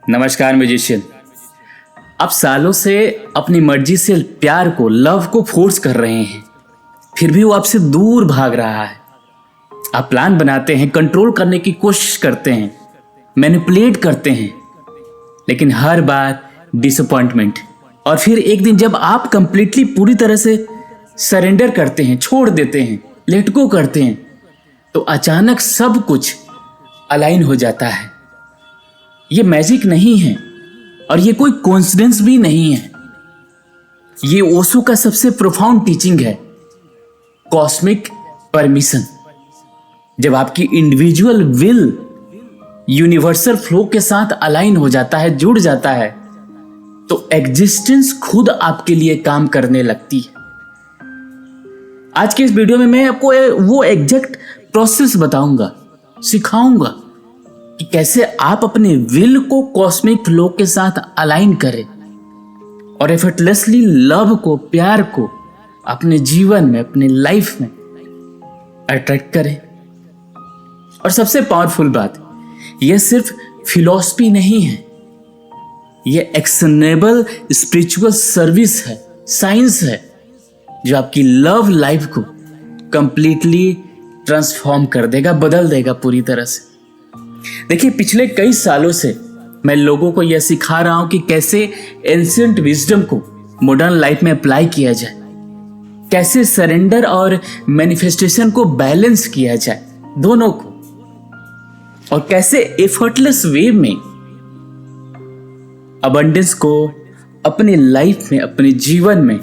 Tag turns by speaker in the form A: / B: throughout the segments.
A: नमस्कार म्यूजिशियन। आप सालों से अपनी मर्जी से प्यार को, लव को फोर्स कर रहे हैं, फिर भी वो आपसे दूर भाग रहा है। आप प्लान बनाते हैं, कंट्रोल करने की कोशिश करते हैं, मैनिपुलेट करते हैं, लेकिन हर बार डिसअपॉइंटमेंट। और फिर एक दिन जब आप कंप्लीटली पूरी तरह से सरेंडर करते हैं, छोड़ देते हैं, लेट गो करते हैं, तो अचानक सब कुछ अलाइन हो जाता है। ये मैजिक नहीं है और ये कोई कोइंसिडेंस भी नहीं है। ये ओशो का सबसे प्रोफाउंड टीचिंग है, कॉस्मिक परमिशन। जब आपकी इंडिविजुअल विल यूनिवर्सल फ्लो के साथ अलाइन हो जाता है, जुड़ जाता है, तो एग्जिस्टेंस खुद आपके लिए काम करने लगती है। आज के इस वीडियो में मैं आपको वो एग्जैक्ट प्रोसेस बताऊंगा, सिखाऊंगा कि कैसे आप अपने विल को कॉस्मिक फ्लो के साथ अलाइन करें और एफर्टलेसली लव को, प्यार को अपने जीवन में, अपने लाइफ में अट्रैक्ट करें। और सबसे पावरफुल बात, यह सिर्फ फिलॉसफी नहीं है, यह एक्शनेबल स्पिरिचुअल सर्विस है, साइंस है, जो आपकी लव लाइफ को कंप्लीटली ट्रांसफॉर्म कर देगा, बदल देगा पूरी तरह से। देखिए, पिछले कई सालों से मैं लोगों को यह सिखा रहा हूं कि कैसे एंशिएंट विजडम को मॉडर्न लाइफ में अप्लाई किया जाए, कैसे सरेंडर और मैनिफेस्टेशन को बैलेंस किया जाए, दोनों को, और कैसे एफर्टलेस वे में अबंडेंस को अपने लाइफ में, अपने जीवन में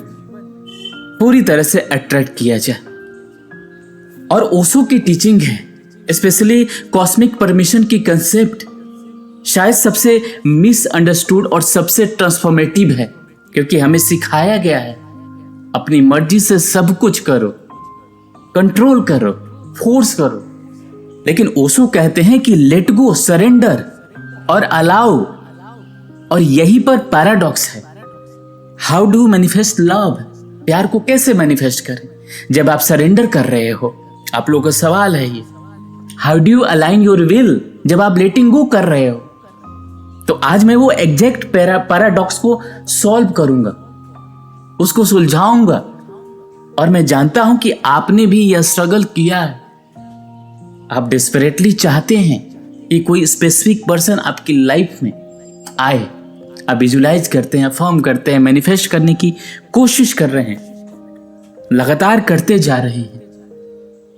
A: पूरी तरह से अट्रैक्ट किया जाए। और ओशो की टीचिंग है, स्पेशली कॉस्मिक परमिशन की कंसेप्ट, शायद सबसे मिसअंडरस्टूड और सबसे ट्रांसफॉर्मेटिव है, क्योंकि हमें सिखाया गया है अपनी मर्जी से सब कुछ करो, कंट्रोल करो, फोर्स करो। लेकिन ओशो कहते हैं कि लेट गो, सरेंडर और अलाउ। और यही पर पैराडॉक्स है। How do manifest love? प्यार को कैसे मैनिफेस्ट करें जब आप सरेंडर कर रहे हो? आप लोगों का सवाल है ये। How do you align your will जब आप लेटिंग गो कर रहे हो? तो आज मैं वो एग्जैक्ट पैराडॉक्स को सॉल्व करूंगा, उसको सुलझाऊंगा। और मैं जानता हूं कि आपने भी यह स्ट्रगल किया है। आप डेस्परेटली चाहते हैं कि कोई स्पेसिफिक पर्सन आपकी लाइफ में आए। आप विजुलाइज करते हैं, अफर्म करते हैं, मैनिफेस्ट करने की कोशिश कर रहे हैं, लगातार करते जा रहे हैं,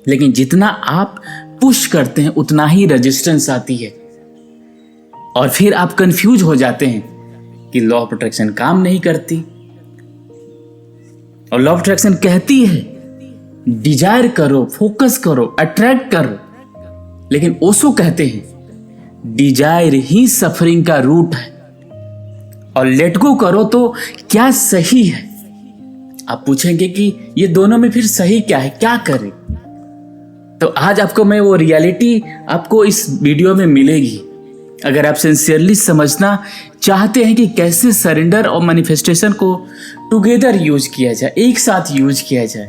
A: लेकिन जितना आप पुश करते हैं उतना ही रेजिस्टेंस आती है। और फिर आप कंफ्यूज हो जाते हैं कि लॉ ऑफ अट्रैक्शन काम नहीं करती। और लॉ ऑफ अट्रैक्शन कहती है डिजायर करो, फोकस करो, अट्रैक्ट करो, लेकिन ओशो कहते हैं डिजायर ही सफरिंग का रूट है, और लेट गो करो तो क्या सही है? आप पूछेंगे कि ये दोनों में फिर सही क्या है, क्या करें? तो आज आपको मैं वो रियलिटी आपको इस वीडियो में मिलेगी। अगर आप सिंसियरली समझना चाहते हैं कि कैसे सरेंडर और मैनिफेस्टेशन को टुगेदर यूज किया जाए, एक साथ यूज किया जाए,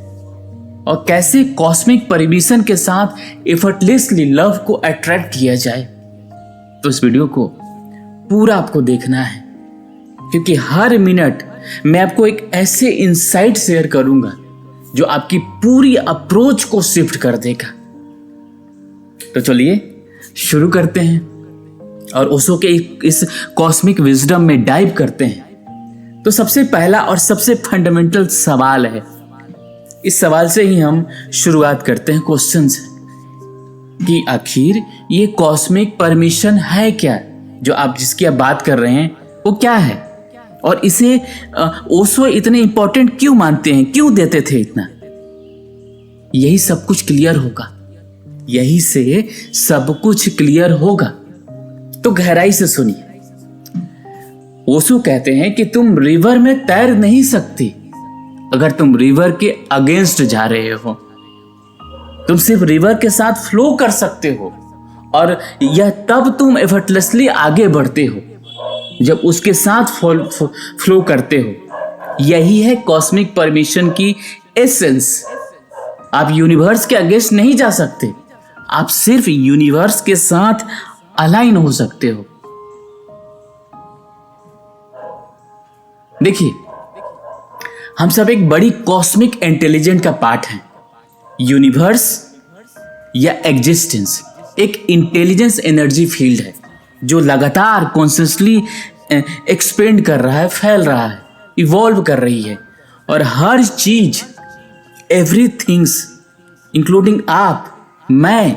A: और कैसे कॉस्मिक परमिशन के साथ एफर्टलेसली लव को अट्रैक्ट किया जाए, तो इस वीडियो को पूरा आपको देखना है। क्योंकि हर मिनट मैं आपको एक ऐसे इंसाइट शेयर करूंगा जो आपकी पूरी अप्रोच को शिफ्ट कर देगा। तो चलिए शुरू करते हैं और ओशो के इस कॉस्मिक विजडम में डाइव करते हैं। तो सबसे पहला और सबसे फंडामेंटल सवाल है, इस सवाल से ही हम शुरुआत करते हैं क्वेश्चन से, कि आखिर ये कॉस्मिक परमिशन है क्या? जो आप जिसकी आप बात कर रहे हैं वो क्या है? और इसे ओशो इतने इंपॉर्टेंट क्यों मानते हैं, क्यों देते थे इतना? यही सब कुछ क्लियर होगा, यही से सब कुछ क्लियर होगा। तो गहराई से सुनिए। ओशो कहते हैं कि तुम रिवर में तैर नहीं सकती अगर तुम रिवर के अगेंस्ट जा रहे हो। तुम सिर्फ रिवर के साथ फ्लो कर सकते हो, और यह तब तुम एफर्टलेसली आगे बढ़ते हो जब उसके साथ फ्लो करते हो। यही है कॉस्मिक परमिशन की एसेंस। आप यूनिवर्स के अगेंस्ट नहीं जा सकते, आप सिर्फ यूनिवर्स के साथ अलाइन हो सकते हो। देखिए, हम सब एक बड़ी कॉस्मिक इंटेलिजेंट का पार्ट हैं। यूनिवर्स या एग्जिस्टेंस एक इंटेलिजेंस एनर्जी फील्ड है जो लगातार कॉन्स्टेंटली एक्सपेंड कर रहा है, फैल रहा है, इवॉल्व कर रही है, और हर चीज, एवरीथिंग्स इंक्लूडिंग आप, मैं,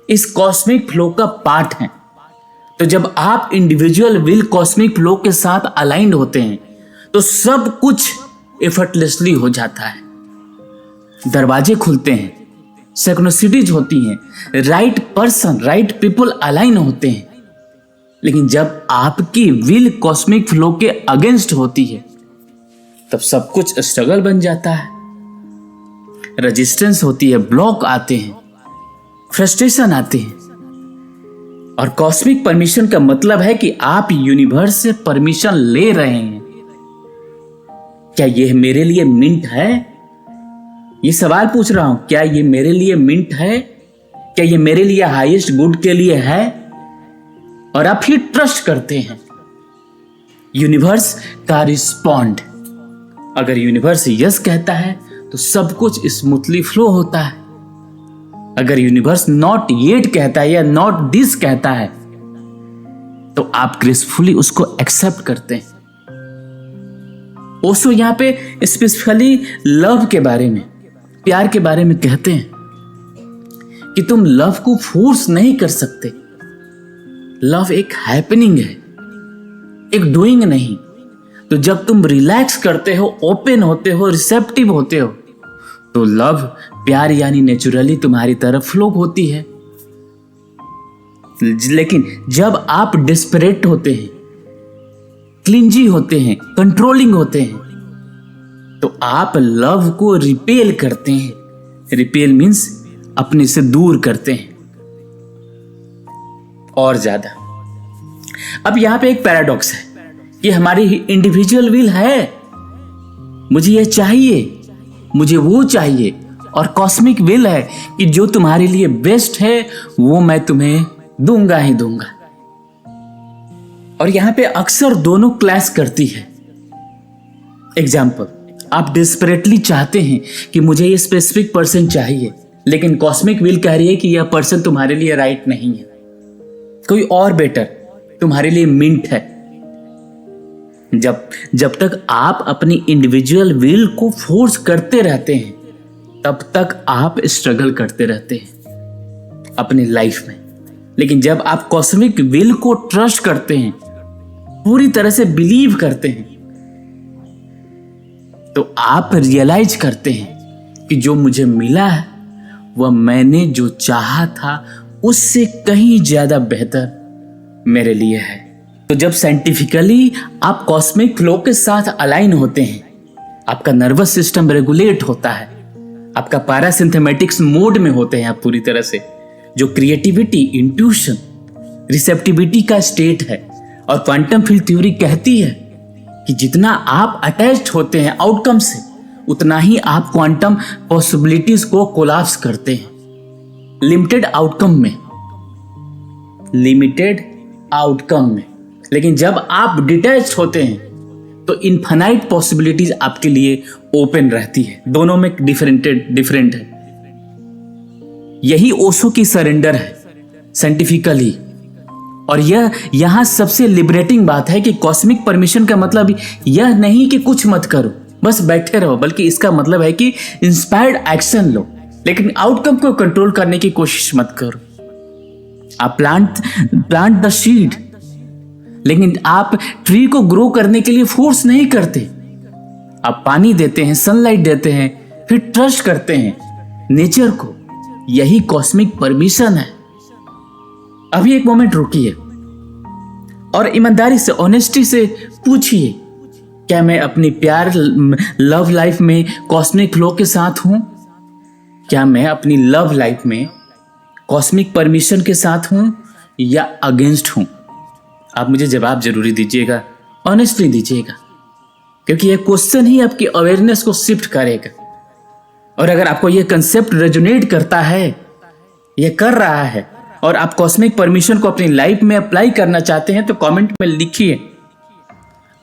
A: इस कॉस्मिक फ्लो का पार्ट हैं। तो जब आप इंडिविजुअल विल कॉस्मिक फ्लो के साथ अलाइंड होते हैं तो सब कुछ एफर्टलेसली हो जाता है। दरवाजे खुलते हैं, सिंक्रोनिसिटीज होती हैं, right person, right people align होते हैं। लेकिन जब आपकी विल कॉस्मिक फ्लो के अगेंस्ट होती है तब सब कुछ स्ट्रगल बन जाता है, रेजिस्टेंस होती है, ब्लॉक आते हैं, फ्रस्ट्रेशन आते हैं। और कॉस्मिक परमिशन का मतलब है कि आप यूनिवर्स से परमिशन ले रहे हैं। क्या यह मेरे लिए मिंट है? ये सवाल पूछ रहा हूं, क्या ये मेरे लिए मिंट है? क्या ये मेरे लिए हाईएस्ट गुड के लिए है? और आप ही ट्रस्ट करते हैं यूनिवर्स का रिस्पॉन्ड। अगर यूनिवर्स यस कहता है तो सब कुछ स्मूथली फ्लो होता है। अगर यूनिवर्स नॉट येट कहता है या नॉट दिस कहता है तो आप ग्रेसफुली उसको एक्सेप्ट करते हैं। ओशो यहां पे स्पेसिफिकली लव के बारे में, प्यार के बारे में कहते हैं कि तुम लव को फोर्स नहीं कर सकते। लव एक हैपनिंग है, एक डूइंग नहीं। तो जब तुम रिलैक्स करते हो, ओपन होते हो, रिसेप्टिव होते हो, तो लव, प्यार यानी नेचुरली तुम्हारी तरफ फ्लो होती है। लेकिन जब आप डिस्परेट होते हैं, क्लिंजी होते हैं, कंट्रोलिंग होते हैं, तो आप लव को रिपेल करते हैं। रिपेल मीन्स अपने से दूर करते हैं और ज्यादा। अब यहां पे एक पैराडॉक्स है कि हमारी इंडिविजुअल विल है, मुझे ये चाहिए, मुझे वो चाहिए, और कॉस्मिक विल है कि जो तुम्हारे लिए बेस्ट है वो मैं तुम्हें दूंगा ही दूंगा। और यहां पे अक्सर दोनों क्लैश करती है। एग्जाम्पल, आप डिस्परेटली चाहते हैं कि मुझे ये स्पेसिफिक पर्सन चाहिए, लेकिन कॉस्मिक विल कह रही है कि यह पर्सन तुम्हारे लिए राइट नहीं है, कोई और बेटर तुम्हारे लिए मिंट है। जब तक आप अपनी इंडिविजुअल विल को फोर्स करते रहते हैं तब तक आप स्ट्रगल करते रहते हैं अपनी लाइफ में। लेकिन जब आप कॉस्मिक विल को ट्रस्ट करते हैं, पूरी तरह से बिलीव करते हैं, तो आप रियलाइज करते हैं कि जो मुझे मिला है वह मैंने जो चाहा था उससे कहीं ज्यादा बेहतर मेरे लिए है। तो जब साइंटिफिकली आप कॉस्मिक फ्लो के साथ अलाइन होते हैं, आपका नर्वस सिस्टम रेगुलेट होता है, आपका पैरासिम्पैथेटिक्स मोड में होते हैं आप पूरी तरह से, जो क्रिएटिविटी, इंट्यूशन, रिसेप्टिविटी का स्टेट है। और क्वांटम फील्ड थ्योरी कहती है कि जितना आप अटैच्ड होते हैं आउटकम से, उतना ही आप क्वांटम पॉसिबिलिटीज को कोलैप्स करते हैं लिमिटेड आउटकम में। लेकिन जब आप डिटैच्ड होते हैं तो इनफाइनाइट पॉसिबिलिटीज आपके लिए ओपन रहती है। दोनों में डिफरेंट है। यही ओशो की सरेंडर है साइंटिफिकली। और यह यहां सबसे लिबरेटिंग बात है कि कॉस्मिक परमिशन का मतलब यह नहीं कि कुछ मत करो, बस बैठे रहो, बल्कि इसका मतलब है कि इंस्पायर्ड एक्शन लो, लेकिन आउटकम को कंट्रोल करने की कोशिश मत करो। आप प्लांट द सीड, लेकिन आप ट्री को ग्रो करने के लिए फोर्स नहीं करते। आप पानी देते हैं, सनलाइट देते हैं, फिर ट्रस्ट करते हैं नेचर को। यही कॉस्मिक परमिशन है। अभी एक मोमेंट रुकिए और ईमानदारी से, ऑनेस्टी से पूछिए, क्या मैं अपनी प्यार लव लाइफ में कॉस्मिक फ्लो के साथ हूं? क्या मैं अपनी लव लाइफ में कॉस्मिक परमिशन के साथ हूं या अगेंस्ट हूं? आप मुझे जवाब जरूरी दीजिएगा, ऑनेस्टली दीजिएगा, क्योंकि यह क्वेश्चन ही आपकी अवेयरनेस को शिफ्ट करेगा। और अगर आपको यह कंसेप्ट रेजोनेट करता है, यह कर रहा है, और आप कॉस्मिक परमिशन को अपनी लाइफ में अप्लाई करना चाहते हैं, तो कमेंट में लिखिए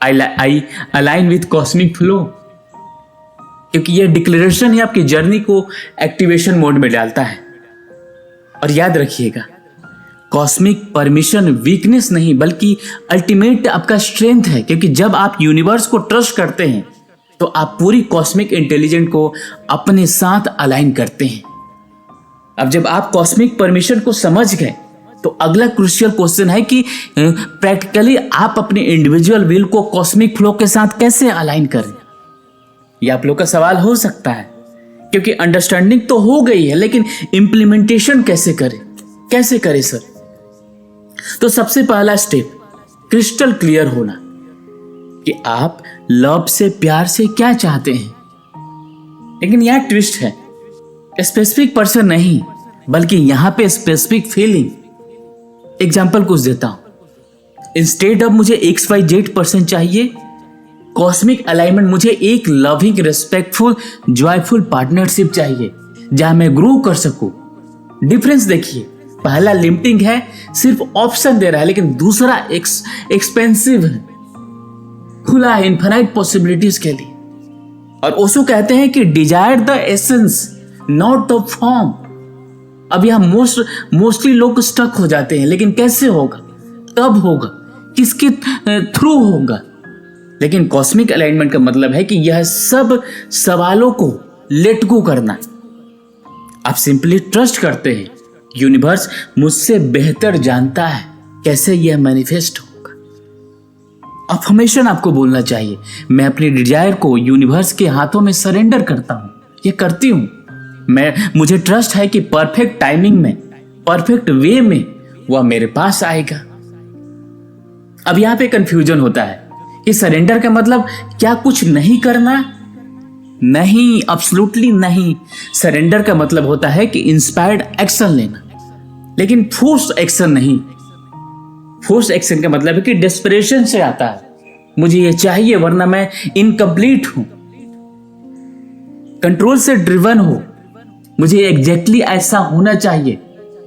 A: आई अलाइन विथ कॉस्मिक फ्लो, क्योंकि यह डिक्लेरेशन ही आपकी जर्नी को एक्टिवेशन मोड में डालता है। और याद रखिएगा, कॉस्मिक परमिशन वीकनेस नहीं बल्कि अल्टीमेट आपका स्ट्रेंथ है, क्योंकि जब आप यूनिवर्स को ट्रस्ट करते हैं तो आप पूरी कॉस्मिक इंटेलिजेंट को अपने साथ अलाइन करते हैं। अब जब आप कॉस्मिक परमिशन को समझ गए तो अगला क्रूशियल क्वेश्चन है कि प्रैक्टिकली आप अपने इंडिविजुअल विल को कॉस्मिक फ्लो के साथ कैसे अलाइन करें। ये आप लोग का सवाल हो सकता है, क्योंकि अंडरस्टैंडिंग तो हो गई है, लेकिन इंप्लीमेंटेशन कैसे करें सर। तो सबसे पहला स्टेप क्रिस्टल क्लियर होना कि आप लव से, प्यार से क्या चाहते हैं। लेकिन यह ट्विस्ट है, स्पेसिफिक पर्सन नहीं बल्कि यहां पे स्पेसिफिक फीलिंग। एग्जाम्पल कुछ देता हूं। इंस्टेड ऑफ मुझे XYZ पर्सन चाहिए, कॉस्मिक अलाइनमेंट मुझे एक लविंग, रिस्पेक्टफुल, जॉयफुल पार्टनरशिप चाहिए जहां मैं ग्रो कर सकूं। डिफरेंस देखिए, पहला लिमिटिंग है, सिर्फ ऑप्शन दे रहा है, लेकिन दूसरा एक्सपेंसिव है, खुला है इनफाइनाइट पॉसिबिलिटीज के लिए। और ओशो कहते हैं कि Dzire the essence not the form. अब यहां मोस्टली लोग स्टक हो जाते हैं, लेकिन कैसे होगा, कब होगा, किसके थ्रू होगा। लेकिन कॉस्मिक अलाइनमेंट का मतलब है कि यह सब सवालों को लेट गो करना। आप सिंपली ट्रस्ट करते हैं यूनिवर्स मुझसे बेहतर जानता है कैसे यह मैनिफेस्ट होगा। अफर्मेशन आपको बोलना चाहिए, मैं अपनी डिजायर को यूनिवर्स के हाथों में सरेंडर करता हूं, ये करती हूं। मुझे ट्रस्ट है कि परफेक्ट टाइमिंग में, परफेक्ट वे में वह मेरे पास आएगा। अब यहां पे कंफ्यूजन होता है कि सरेंडर का मतलब क्या कुछ नहीं करना? नहीं, एब्सोल्युटली नहीं। सरेंडर का मतलब होता है कि इंस्पायर्ड एक्शन लेना, लेकिन फोर्स एक्शन नहीं। फोर्स एक्शन का मतलब है कि डेस्परेशन से आता है, मुझे ये चाहिए वरना मैं इनकम्प्लीट हूं। कंट्रोल से ड्रिवन हो, मुझे एग्जैक्टली ऐसा होना चाहिए।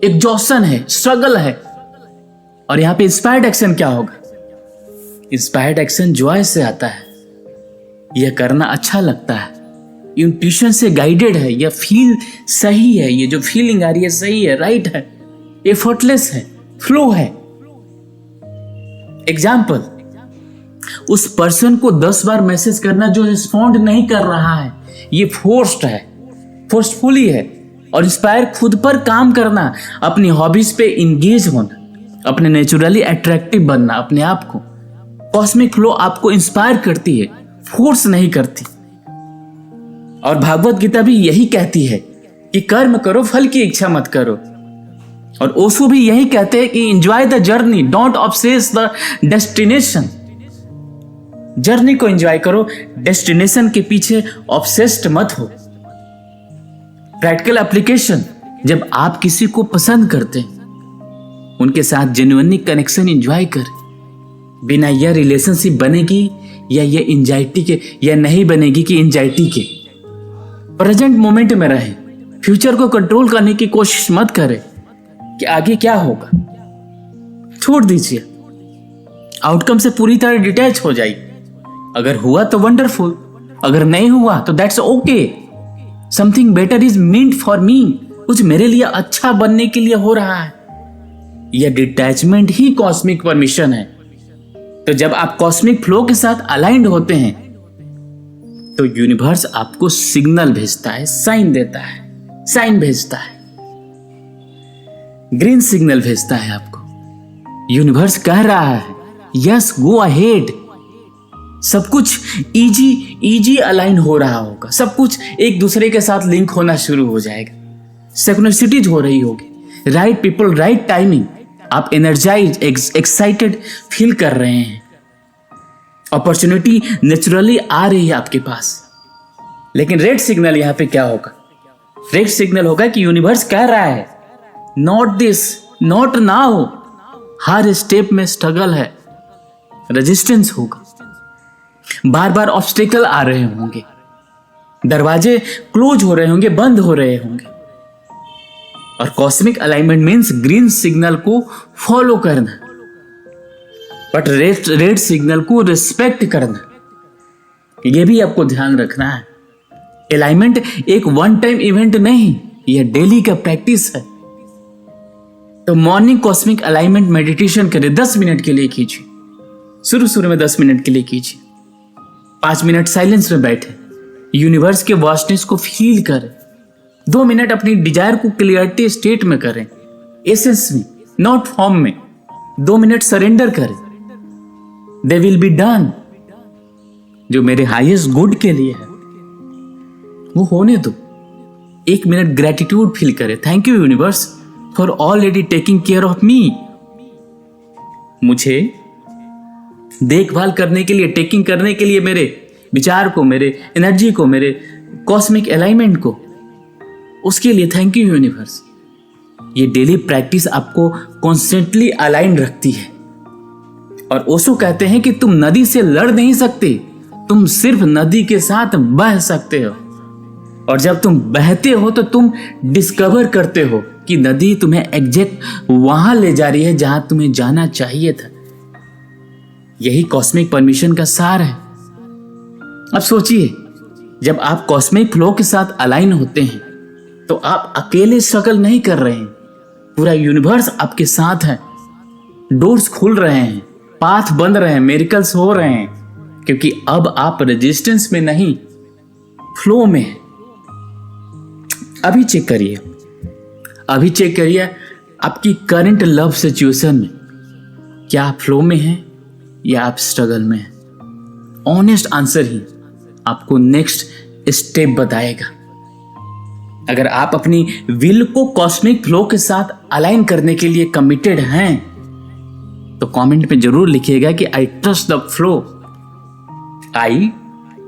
A: एग्जॉशन है, स्ट्रगल है। और यहां पे इंस्पायर्ड एक्शन क्या होगा? इंस्पायर्ड एक्शन जॉय से आता है, यह करना अच्छा लगता है, इंट्यूशन से गाइडेड है, यह फील सही है, ये जो फीलिंग आ रही है सही है, राइट है, एफर्टलेस है, फ्लो है। एग्जाम्पल, उस पर्सन को 10 बार मैसेज करना जो रिस्पॉन्ड नहीं कर रहा है, ये फोर्स्ड है, फोर्सफुली है। और इंस्पायर खुद पर काम करना, अपनी हॉबीज पे इंगेज होना, अपने नेचुरली अट्रैक्टिव बनना अपने आप को। कॉस्मिक फ्लो आपको इंस्पायर करती है, फोर्स नहीं करती। और भागवत गीता भी यही कहती है कि कर्म करो, फल की इच्छा मत करो। और ओशो भी यही कहते हैं कि enjoy the journey, don't obsess the destination. Journey को एंजॉय करो, डेस्टिनेशन के पीछे ऑब्सेस्ड मत हो। प्रैक्टिकल एप्लीकेशन, जब आप किसी को पसंद करते हैं, उनके साथ जेन्युइनली कनेक्शन एंजॉय करें। बिना यह रिलेशनशिप बनेगी या ये एंजाइटी के, या नहीं बनेगी कि एंजाइटी के। प्रेजेंट मोमेंट में रहें, फ्यूचर को कंट्रोल करने की कोशिश मत करें कि आगे क्या होगा। छोड़ दीजिए, आउटकम से पूरी तरह डिटैच हो जाइए। अगर हुआ तो वंडरफुल, अगर नहीं हुआ तो that's okay. Something better is meant for me, कुछ मेरे लिए अच्छा बनने के लिए हो रहा है। यह डिटैचमेंट ही कॉस्मिक परमिशन है। तो जब आप कॉस्मिक फ्लो के साथ अलाइंड होते हैं तो यूनिवर्स आपको सिग्नल भेजता है, साइन देता है, साइन भेजता है, ग्रीन सिग्नल भेजता है आपको। यूनिवर्स कह रहा है यस, गो अहेड। सब कुछ इजी अलाइन हो रहा होगा, सब कुछ एक दूसरे के साथ लिंक होना शुरू हो जाएगा, सिंक्रोनिसिटीज हो रही होगी, राइट पीपल, राइट टाइमिंग। आप एनर्जाइज, एक्साइटेड फील कर रहे हैं, अपॉर्चुनिटी नेचुरली आ रही है आपके पास। लेकिन रेड सिग्नल यहां पे क्या होगा? रेड सिग्नल होगा कि यूनिवर्स कह रहा है not this, not now. Her step में स्ट्रगल है, रेजिस्टेंस होगा, बार बार ऑब्स्टेकल आ रहे होंगे, दरवाजे क्लोज हो रहे होंगे, बंद हो रहे होंगे। और cosmic alignment means green signal को फॉलो करना। बट रेड सिग्नल को रिस्पेक्ट करना, यह भी आपको ध्यान रखना है। अलाइनमेंट एक वन टाइम इवेंट नहीं, यह डेली का प्रैक्टिस है। तो मॉर्निंग कॉस्मिक अलाइनमेंट मेडिटेशन करें, 10 मिनट के लिए कीजिए। शुरू में 10 मिनट के लिए कीजिए। 5 मिनट साइलेंस में बैठे, यूनिवर्स के वास्टनेस को फील करें। 2 मिनट अपनी डिजायर को क्लियरिटी स्टेट में करें, एसेंस में, नॉट फॉर्म में। 2 मिनट सरेंडर करें, दे विल बी डन। जो मेरे हाईएस्ट गुड के लिए है वो होने दो। 1 मिनट ग्रेटिट्यूड फील करें, thank you universe for already taking care of me. मुझे देखभाल करने के लिए, टेकिंग करने के लिए, मेरे विचार को, मेरे एनर्जी को, मेरे कॉस्मिक अलाइनमेंट को, उसके लिए थैंक यू यूनिवर्स। ये डेली प्रैक्टिस आपको कॉन्स्टेंटली अलाइन रखती है। और ओशो कहते हैं कि तुम नदी से लड़ नहीं सकते, तुम सिर्फ नदी के साथ बह सकते हो। और जब तुम बहते हो तो तुम डिस्कवर करते हो कि नदी तुम्हें एग्जैक्ट वहां ले जा रही है जहां तुम्हें जाना चाहिए था। यही कॉस्मिक परमिशन का सार है। अब सोचिए, जब आप कॉस्मिक फ्लो के साथ अलाइन होते हैं तो आप अकेले स्ट्रगल नहीं कर रहे हैं, पूरा यूनिवर्स आपके साथ है। डोर्स खुल रहे हैं, पाथ बन रहे हैं, मिरेकल्स हो रहे हैं, क्योंकि अब आप रेजिस्टेंस में नहीं, फ्लो में हैं। अभी चेक करिए आपकी करंट लव सिचुएशन में, क्या आप फ्लो में हैं या आप स्ट्रगल में हैं? ऑनेस्ट आंसर ही आपको नेक्स्ट स्टेप बताएगा। अगर आप अपनी विल को कॉस्मिक फ्लो के साथ अलाइन करने के लिए कमिटेड हैं तो कमेंट में जरूर लिखिएगा कि I trust the flow, I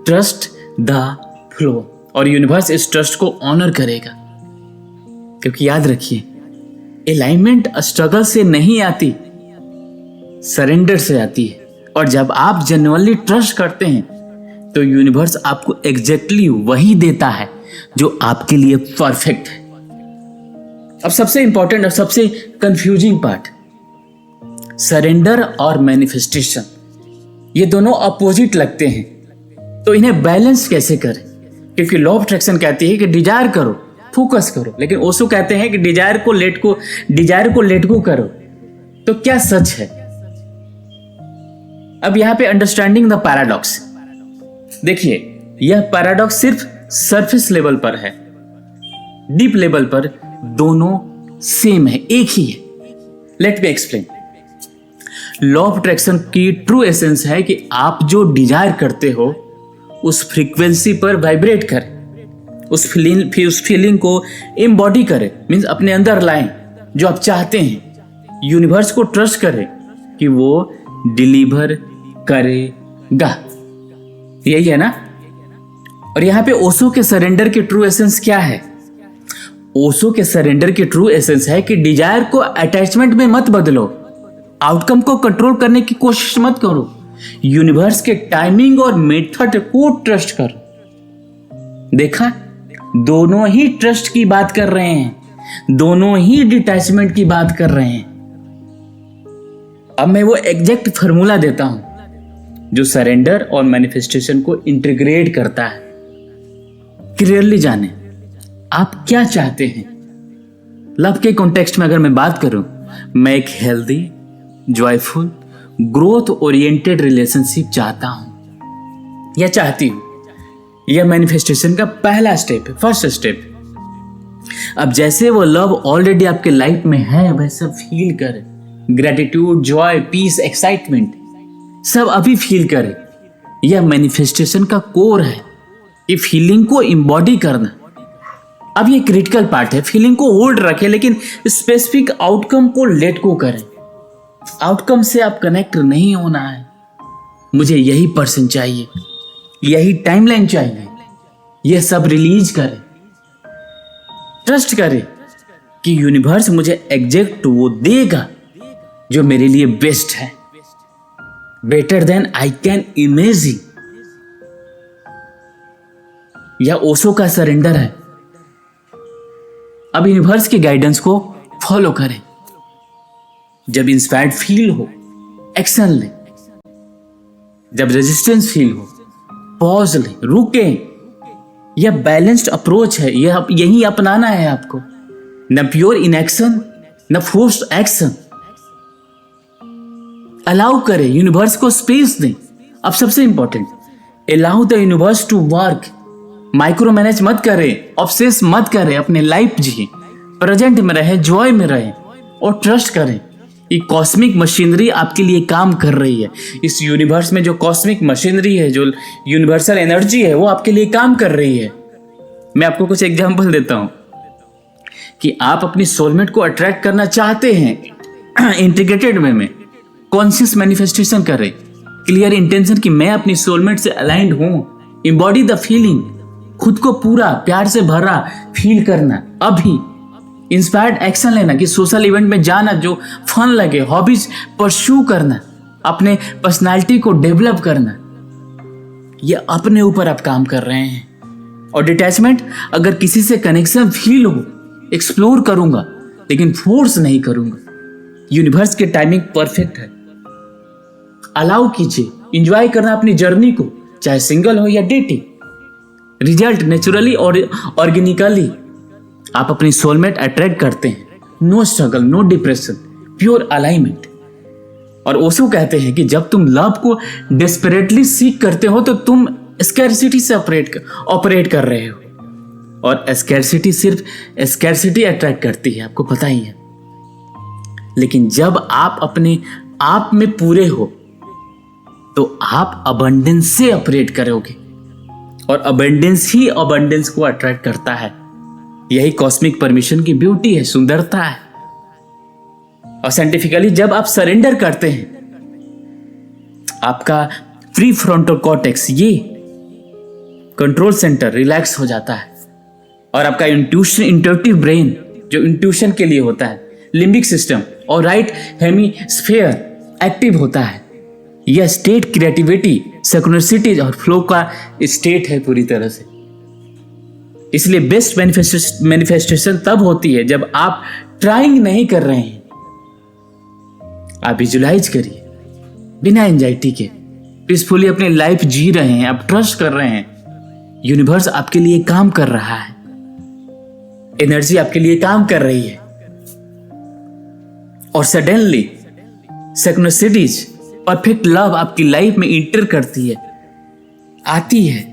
A: trust the flow. और यूनिवर्स इस ट्रस्ट को ऑनर करेगा, क्योंकि याद रखिए, अलाइनमेंट स्ट्रगल से नहीं आती, सरेंडर से आती है। और जब आप जेन्युइनली ट्रस्ट करते हैं तो यूनिवर्स आपको एग्जैक्टली वही देता है जो आपके लिए परफेक्ट है। अब सबसे इंपॉर्टेंट और सबसे कंफ्यूजिंग पार्ट, सरेंडर और मैनिफेस्टेशन, ये दोनों अपोजिट लगते हैं, तो इन्हें बैलेंस कैसे करें? क्योंकि लॉ ऑफ अट्रैक्शन कहती है कि डिजायर करो, फोकस करो, लेकिन ओशो कहते हैं कि डिजायर को लेट गो करो। तो क्या सच है? अब यहां पे अंडरस्टैंडिंग द पैराडॉक्स, देखिए यह पैराडॉक्स सिर्फ सरफेस लेवल पर है, डीप लेवल पर दोनों सेम है, एक ही है। Let me explain. Law of attraction की ट्रू एसेंस है कि आप जो डिजायर करते हो उस फ्रीक्वेंसी पर वाइब्रेट करें, उस फीलिंग को एम्बॉडी करें, मीन्स अपने अंदर लाएं जो आप चाहते हैं। यूनिवर्स को ट्रस्ट करें कि वो डिलीवर करेगा, यही है ना। और यहां पे ओशो के सरेंडर की ट्रू एसेंस क्या है? ओशो के सरेंडर की ट्रू एसेंस है कि डिजायर को अटैचमेंट में मत बदलो, आउटकम को कंट्रोल करने की कोशिश मत करो, यूनिवर्स के टाइमिंग और मेथड को ट्रस्ट करो। देखा, दोनों ही ट्रस्ट की बात कर रहे हैं, दोनों ही डिटैचमेंट की बात कर रहे हैं। अब मैं वो एग्जैक्ट फॉर्मूला देता हूं जो सरेंडर और मैनिफेस्टेशन को इंटीग्रेट करता है। क्लियरली जाने आप क्या चाहते हैं। लव के कॉन्टेक्स्ट में अगर मैं बात करूं, मैं एक healthy, joyful, growth oriented relationship चाहता हूं या चाहती हूं। यह मैनिफेस्टेशन का पहला स्टेप है, फर्स्ट स्टेप। अब जैसे वो लव ऑलरेडी आपके लाइफ में है वैसा फील करें, ग्रेटिट्यूड, जॉय, पीस, एक्साइटमेंट सब अभी फील करें। यह मैनिफेस्टेशन का कोर है, ये फीलिंग को एम्बॉडी करना। अब ये क्रिटिकल पार्ट है, फीलिंग को होल्ड रखें लेकिन स्पेसिफिक आउटकम को लेट गो करें। आउटकम से आप कनेक्ट नहीं होना है। मुझे यही पर्सन चाहिए, यही टाइमलाइन चाहिए, यह सब रिलीज करें, ट्रस्ट करें कि यूनिवर्स मुझे एग्जैक्ट वो देगा जो मेरे लिए बेस्ट है, better than I can imagine. यह ओशो का सरेंडर है। अब यूनिवर्स के गाइडेंस को फॉलो करें। जब इंस्पायर्ड फील हो, एक्शन लें। जब रेजिस्टेंस फील हो, पॉज लें, रुकें। यह बैलेंस्ड अप्रोच है, यही अपनाना है आपको। न प्योर इनएक्शन, न फोर्स्ड एक्शन। अलाउ करें, यूनिवर्स को स्पेस दें। अब सबसे important, allow the universe to work. Micro manage मत करें, ऑब्सेस मत करें, अपने लाइफ जिए, प्रेजेंट में रहे, जॉय में रहे और ट्रस्ट करें। ये कॉस्मिक मशीनरी आपके लिए काम कर रही है। इस यूनिवर्स में जो कॉस्मिक मशीनरी है, जो यूनिवर्सल एनर्जी है, वो आपके लिए काम कर रही है। मैं आपको कुछ एग्जांपल देता हूं कि आप अपनी सोलमेट को अट्रैक्ट करना चाहते हैं, इंटीग्रेटेड वे में कॉन्शियस मैनिफेस्टेशन करें, क्लियर इंटेंशन कि मैं अपनी सोलमेट से अलाइंड हूं। एम्बॉडी द फीलिंग, खुद को पूरा प्यार से भरा फील करना। अभी इंस्पायर्ड एक्शन लेना कि सोशल इवेंट में जाना जो फन लगे, हॉबीज परस्यू करना, अपने पर्सनालिटी को डेवलप करना। ये अपने ऊपर आप काम कर रहे हैं। और डिटैचमेंट, अगर किसी से कनेक्शन फील हो, एक्सप्लोर करूंगा लेकिन फोर्स नहीं करूंगा। यूनिवर्स की टाइमिंग परफेक्ट है। अलाउ कीजिए, इंजॉय करना अपनी जर्नी को, चाहे सिंगल हो या डेटिंग। रिजल्ट नेचुरली और ऑर्गेनिकली आप अपनी सोलमेट अट्रैक्ट करते हैं। No struggle, no depression, pure alignment. और ओशो कहते हैं कि जब तुम लव को डेस्परेटली सीख करते हो तो तुम स्कैरसिटी से ऑपरेट कर रहे हो। और स्कैरसिटी सिर्फ स्कैरसिटी अट्रैक्ट करती है, आपको पता ही है। लेकिन जब आप अपने आप में पूरे हो तो आप अबंडेंस से ऑपरेट करोगे और अबंडेंस ही अबंडेंस को अट्रैक्ट करता है। यही कॉस्मिक परमिशन की ब्यूटी है, सुंदरता है। और साइंटिफिकली जब आप सरेंडर करते हैं, आपका प्री फ्रंटल कॉर्टेक्स, ये कंट्रोल सेंटर रिलैक्स हो जाता है और आपका इंट्यूटिव ब्रेन जो इंट्यूशन के लिए होता है, लिम्बिक सिस्टम और राइट हेमीस्फीयर एक्टिव होता है। यह स्टेट क्रिएटिविटी, सिंक्रोनिसिटी और फ्लो का स्टेट है पूरी तरह से। इसलिए बेस्ट मैनिफेस्टेशन तब होती है जब आप ट्राइंग नहीं कर रहे हैं, आप विजुलाइज करिए बिना एंजाइटी के, पीसफुली अपनी लाइफ जी रहे हैं, आप ट्रस्ट कर रहे हैं। यूनिवर्स आपके लिए काम कर रहा है, एनर्जी आपके लिए काम कर रही है। और सडनली सिंक्रोनिसिटीज, परफेक्ट लव आपकी लाइफ में इंटर करती है, आती है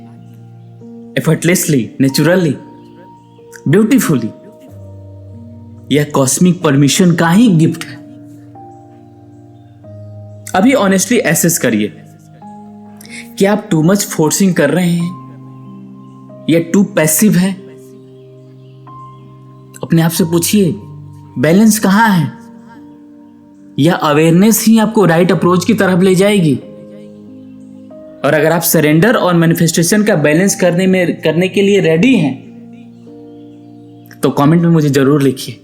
A: एफर्टलेसली, नेचुरली, ब्यूटीफुली। यह कॉस्मिक परमिशन का ही गिफ्ट है। अभी ऑनेस्टली एसेस करिए कि आप टू मच फोर्सिंग कर रहे हैं या टू पैसिव है। अपने आप से पूछिए, बैलेंस कहां है? यह अवेयरनेस ही आपको राइट अप्रोच की तरफ ले जाएगी। और अगर आप सरेंडर और मैनिफेस्टेशन का बैलेंस करने के लिए रेडी हैं तो कमेंट में मुझे जरूर लिखिए,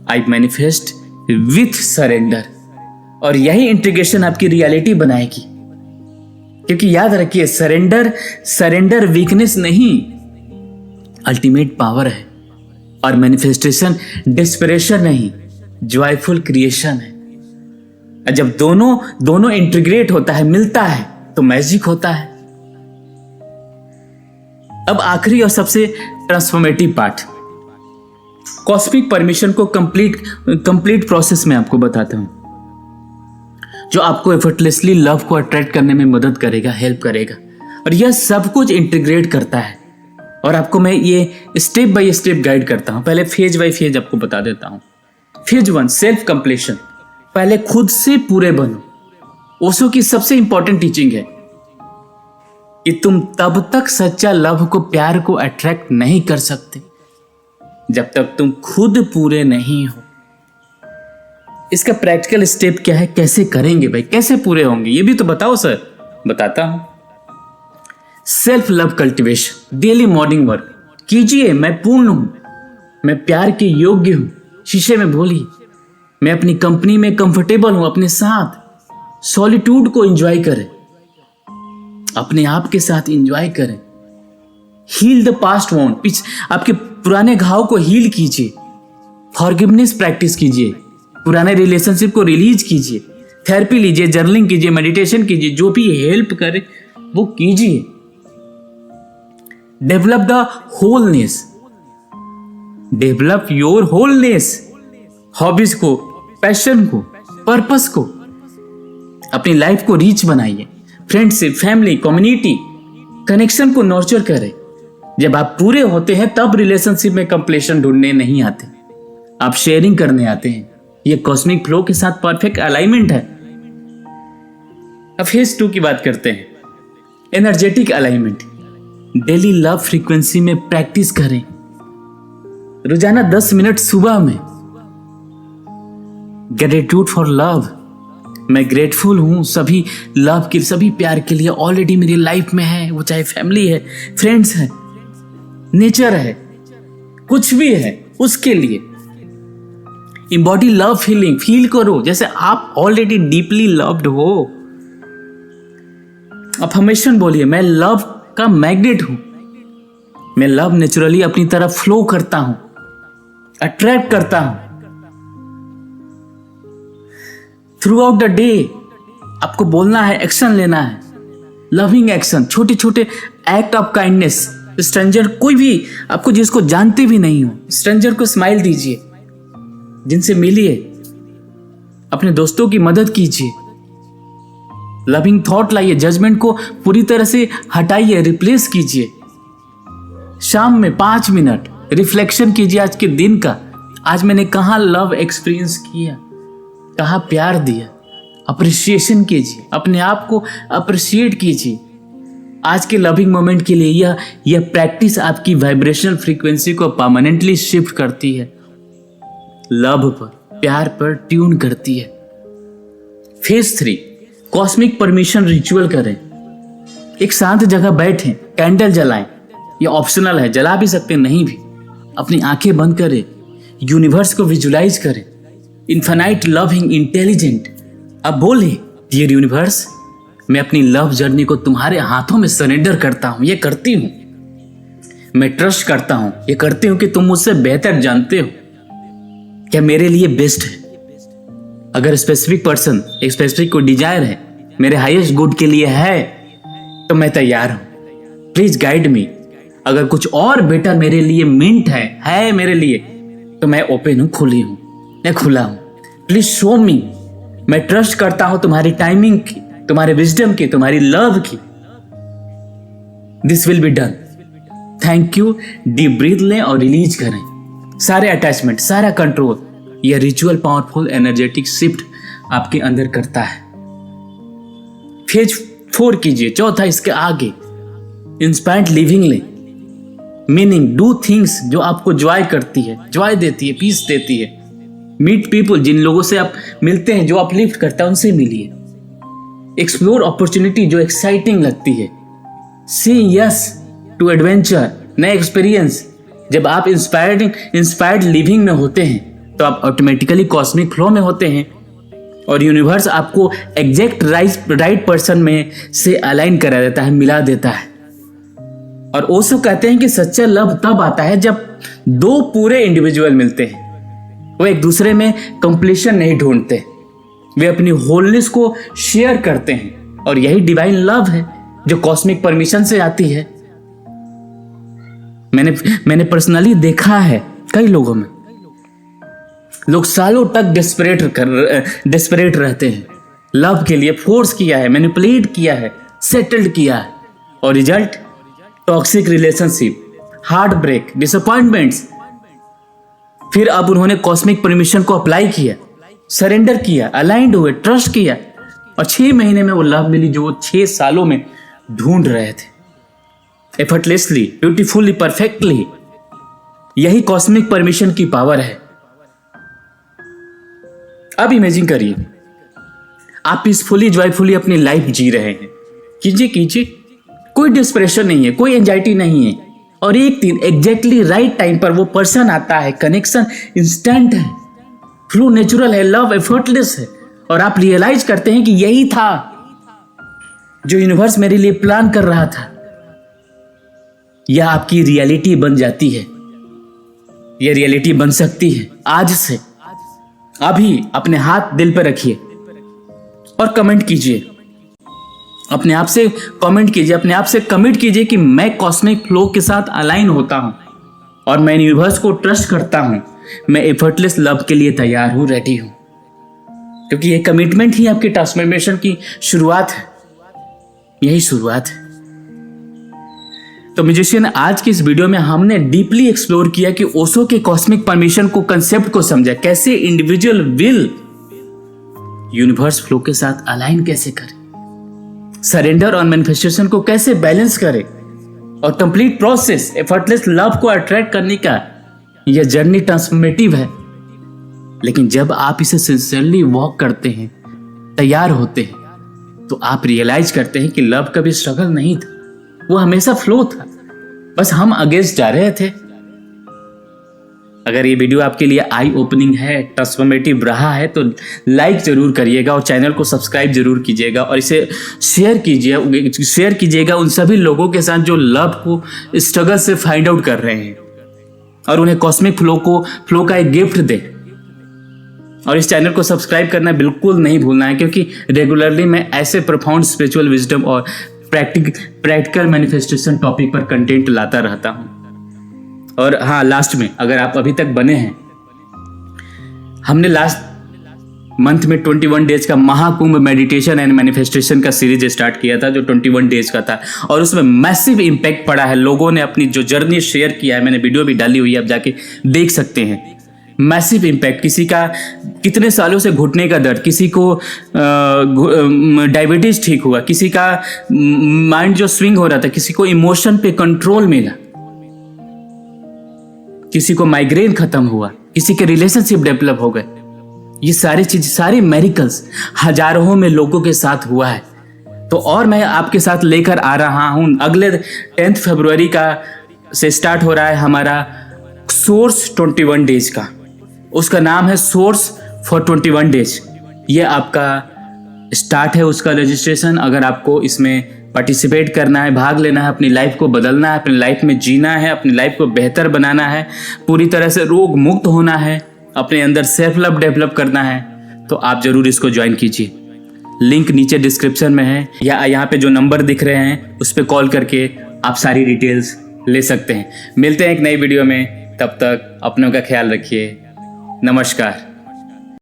A: आई मैनिफेस्ट विथ सरेंडर। और यही इंटीग्रेशन आपकी रियलिटी बनाएगी। क्योंकि याद रखिए, सरेंडर वीकनेस नहीं, अल्टीमेट पावर है। और मैनिफेस्टेशन डिस्परेशन नहीं, जॉयफुल क्रिएशन है। जब दोनों इंटीग्रेट होता है, मिलता है, तो मैजिक होता है। अब आखिरी और सबसे ट्रांसफॉर्मेटिव पार्ट, कॉस्मिक परमिशन को कंप्लीट प्रोसेस में आपको बताता हूं, जो आपको एफर्टलेसली लव को अट्रैक्ट करने में मदद करेगा, हेल्प करेगा। और यह सब कुछ इंटीग्रेट करता है। और आपको मैं ये स्टेप बाय स्टेप गाइड करता हूं। पहले फेज बाय फेज आपको बता देता हूं। Phase 1, self completion. पहले खुद से पूरे बनो। ओशो की सबसे इंपॉर्टेंट टीचिंग है कि तुम तब तक सच्चा लव को, प्यार को अट्रैक्ट नहीं कर सकते जब तक तुम खुद पूरे नहीं हो। इसका प्रैक्टिकल स्टेप क्या है, कैसे करेंगे भाई, कैसे पूरे होंगे, ये भी तो बताओ सर। बताता हूं। Self love cultivation, daily morning work कीजिए। मैं पूर्ण हूं, मैं प्यार के योग्य हूं, शीशे में बोलिए। मैं अपनी कंपनी में कंफर्टेबल हूं, अपने साथ। सॉलिट्यूड को एंजॉय करें, अपने आप के साथ एंजॉय करें। हील द पास्ट वॉन्ड, आपके पुराने घाव को हील कीजिए। फॉरगिवनेस प्रैक्टिस कीजिए, पुराने रिलेशनशिप को रिलीज कीजिए। थेरेपी लीजिए, जर्नलिंग कीजिए, मेडिटेशन कीजिए, जो भी हेल्प करे वो कीजिए। Develop the wholeness, develop your wholeness, hobbies को, पैशन को, पर्पस को, अपनी लाइफ को रीच बनाइए। फ्रेंडशिप, फैमिली, कम्युनिटी, कनेक्शन को नर्चर करें। जब आप पूरे होते हैं तब रिलेशनशिप में कंप्लीशन ढूंढने नहीं आते, आप शेयरिंग करने आते हैं। ये कॉस्मिक फ्लो के साथ परफेक्ट अलाइनमेंट है। अब फेज 2 की बात करते हैं, energetic alignment. Daily love frequency में प्रैक्टिस करें। रोजाना 10 मिनट सुबह में ग्रेटिट्यूड फॉर लव, मैं ग्रेटफुल हूं सभी लव के, सभी प्यार के लिए ऑलरेडी मेरी लाइफ में है, वो चाहे फैमिली है, फ्रेंड्स है, नेचर है, कुछ भी है, उसके लिए इम्बॉडी लव फीलिंग, फील करो जैसे आप ऑलरेडी डीपली लव्ड हो। अफर्मेशन बोलिए, मैं लव का मैग्नेट हूं, मैं लव नेचुरली अपनी तरफ फ्लो करता हूं, अट्रैक्ट करता हूं। थ्रू आउट द डे आपको बोलना है, एक्शन लेना है, लविंग एक्शन, छोटे छोटे एक्ट ऑफ काइंडनेस। स्ट्रेंजर, कोई भी आपको जिसको जानते भी नहीं हो, स्ट्रेंजर को स्माइल दीजिए, जिनसे मिलिए, अपने दोस्तों की मदद कीजिए, लविंग थॉट लाइए, जजमेंट को पूरी तरह से हटाइए, रिप्लेस कीजिए। शाम में 5 मिनट रिफ्लेक्शन कीजिए आज के दिन का, आज मैंने कहाँ लव एक्सपीरियंस किया, कहाँ प्यार दिया, अप्रिसिएशन कीजिए, अपने आप को अप्रिशिएट कीजिए। आज के लविंग मोमेंट के लिए यह प्रैक्टिस आपकी वाइब्रेशनल फ्रीक्वेंसी को परमानेंटली शिफ्ट करती है, लव पर, प्यार पर ट्यून करती है। फेज 3, कॉस्मिक परमिशन रिचुअल करें। एक शांत जगह बैठें, कैंडल जलाएं, ये ऑप्शनल है, जला भी सकते नहीं भी। अपनी आंखें बंद करें, यूनिवर्स को विजुलाइज करें, इन्फिनाइट लविंग इंटेलिजेंट। अब बोले, डियर यूनिवर्स, मैं अपनी लव जर्नी को तुम्हारे हाथों में सरेंडर करता हूं, ये करती हूं। मैं ट्रस्ट करता हूं, ये करती हूं कि तुम मुझसे बेहतर जानते हो क्या मेरे लिए बेस्ट है। अगर स्पेसिफिक पर्सन, एक स्पेसिफिक कोई डिजायर है, मेरे हाईएस्ट गुड के लिए है, तो मैं तैयार हूं। Please guide me. अगर कुछ और बेटर मेरे लिए मिंट है मेरे लिए, तो मैं ओपन हूं, खुली हूं, मैं खुला हूं। प्लीज शो मी। मैं ट्रस्ट करता हूं तुम्हारी टाइमिंग की, तुम्हारे विजडम की, तुम्हारी लव की। This will be done. Thank you. Deep breath लें और रिलीज करें सारे अटैचमेंट, सारा कंट्रोल। यह रिचुअल पावरफुल एनर्जेटिक शिफ्ट आपके अंदर करता है। फेज 4 कीजिए, चौथा इसके आगे, इंस्पायर्ड लिविंग लें। मीनिंग, डू थिंग्स जो आपको जॉय करती है, जॉय देती है, पीस देती है। मीट पीपल, जिन लोगों से आप मिलते हैं जो अपलिफ्ट करता है, उनसे मिलिए। एक्सप्लोर अपॉर्चुनिटी जो एक्साइटिंग लगती है। सी यस टू एडवेंचर, नए एक्सपीरियंस। जब आप इंस्पायर्ड लिविंग में होते हैं तो आप ऑटोमेटिकली कॉस्मिक फ्लो में होते हैं और यूनिवर्स आपको एग्जैक्ट राइट पर्सन में से अलाइन करा देता है, मिला देता है। और ओशो कहते हैं कि सच्चा लव तब आता है जब 2 पूरे इंडिविजुअल मिलते हैं, वो एक दूसरे में कंप्लीशन नहीं ढूंढते, वे अपनी होलनेस को शेयर करते हैं। और यही डिवाइन लव है जो कॉस्मिक परमिशन से आती है। मैंने पर्सनली देखा है कई लोगों में, लोग सालों तक डेस्परेट रहते हैं, लव के लिए फोर्स किया है, मैनिपुलेट किया है, सेटल्ड किया है, और result toxic relationship, heart break, disappointments. फिर अब उन्होंने कॉस्मिक परमिशन को अप्लाई किया, सरेंडर किया, अलाइंड हुए, ट्रस्ट किया, और 6 महीने में वो लव मिली जो वो 6 सालों में ढूंढ रहे थे, एफर्टलेसली, ब्यूटीफुली, परफेक्टली। यही कॉस्मिक परमिशन की पावर है। अब इमेजिन करिए, आप पीसफुली, जॉयफुली अपनी लाइफ जी रहे हैं। कीजिए, कोई डिस्प्रेशन नहीं है, कोई एंजाइटी नहीं है, और एक दिन एग्जैक्टली राइट टाइम पर वो पर्सन आता है, कनेक्शन इंस्टेंट है, फ्लो नेचुरल है, लव एफर्टलेस है, और आप रियलाइज करते हैं कि यही था जो यूनिवर्स मेरे लिए प्लान कर रहा था। यह आपकी रियलिटी बन जाती है, यह रियलिटी बन सकती है आज से। अभी अपने हाथ दिल पर रखिए, और कमेंट कीजिए, अपने आप से कमेंट कीजिए, अपने आप से कमिट कीजिए कि मैं कॉस्मिक फ्लो के साथ अलाइन होता हूं और मैं यूनिवर्स को ट्रस्ट करता हूं, मैं एफर्टलेस लव के लिए तैयार हूं, रेडी हूं। क्योंकि ये कमिटमेंट ही आपकी ट्रांसफॉर्मेशन की शुरुआत है, यही शुरुआत है। तो म्यूजिशियन, आज की इस वीडियो में हमने डीपली एक्सप्लोर किया कि ओशो के कॉस्मिक परमिशन को, कंसेप्ट को समझा, कैसे इंडिविजुअल विल यूनिवर्स फ्लो के साथ अलाइन कैसे करे, सरेंडर और मैनिफेस्टेशन को कैसे बैलेंस करे, और कंप्लीट प्रोसेस एफर्टलेस लव को अट्रैक्ट करने का यह जर्नी ट्रांसफॉर्मेटिव है। लेकिन जब आप इसे सिंसियरली वॉक करते हैं, तैयार होते हैं, तो आप रियलाइज करते हैं कि लव कभी स्ट्रगल नहीं था, वो हमेशा फ्लो था, बस हम अगेंस्ट जा रहे थे। अगर ये वीडियो आपके लिए आई ओपनिंग है, ट्रांसफॉर्मेटिव रहा है, तो लाइक जरूर करिएगा और चैनल को सब्सक्राइब जरूर कीजिएगा और इसे शेयर कीजिएगा उन सभी लोगों के साथ जो लव को स्ट्रगल से फाइंड आउट कर रहे हैं, और उन्हें कॉस्मिक फ्लो का एक गिफ्ट दें। और इस चैनल को सब्सक्राइब करना बिल्कुल नहीं भूलना है, क्योंकि रेगुलरली मैं ऐसे प्रोफाउंड स्पिरिचुअल विजडम और प्रैक्टिकल मैनिफेस्टेशन टॉपिक पर कंटेंट लाता रहता हूं। और हाँ, लास्ट में, अगर आप अभी तक बने हैं, हमने लास्ट मंथ में 21 डेज का महाकुंभ मेडिटेशन एंड मैनिफेस्टेशन का सीरीज स्टार्ट किया था, जो 21 डेज का था, और उसमें मैसिव इम्पैक्ट पड़ा है। लोगों ने अपनी जो जर्नी शेयर किया है, मैंने वीडियो भी डाली हुई है, आप जाके देख सकते हैं। मैसिव इम्पैक्ट, किसी का कितने सालों से घुटने का दर्द, किसी को डायबिटीज ठीक हुआ, किसी का माइंड जो स्विंग हो रहा था, किसी को इमोशन पे कंट्रोल मिला, किसी को माइग्रेन खत्म हुआ, किसी के रिलेशनशिप डेवलप हो गए। ये सारी चीज, सारी मेरिकल्स हजारों में लोगों के साथ हुआ है। तो और मैं आपके साथ लेकर आ रहा हूं, अगले 10 फरवरी का से स्टार्ट हो रहा है हमारा सोर्स 21 डेज का। उसका नाम है सोर्स फॉर 21 डेज। ये आपका स्टार्ट है, उसका रजिस्ट्रेशन। अगर आपको इसमें पार्टिसिपेट करना है, भाग लेना है, अपनी लाइफ को बदलना है, अपनी लाइफ में जीना है, अपनी लाइफ को बेहतर बनाना है, पूरी तरह से रोग मुक्त होना है, अपने अंदर सेल्फ लव डेवलप करना है, तो आप जरूर इसको ज्वाइन कीजिए। लिंक नीचे डिस्क्रिप्शन में है, या यहाँ पे जो नंबर दिख रहे हैं उस पर कॉल करके आप सारी डिटेल्स ले सकते हैं। मिलते हैं एक नई वीडियो में, तब तक अपनों का ख्याल रखिए। नमस्कार।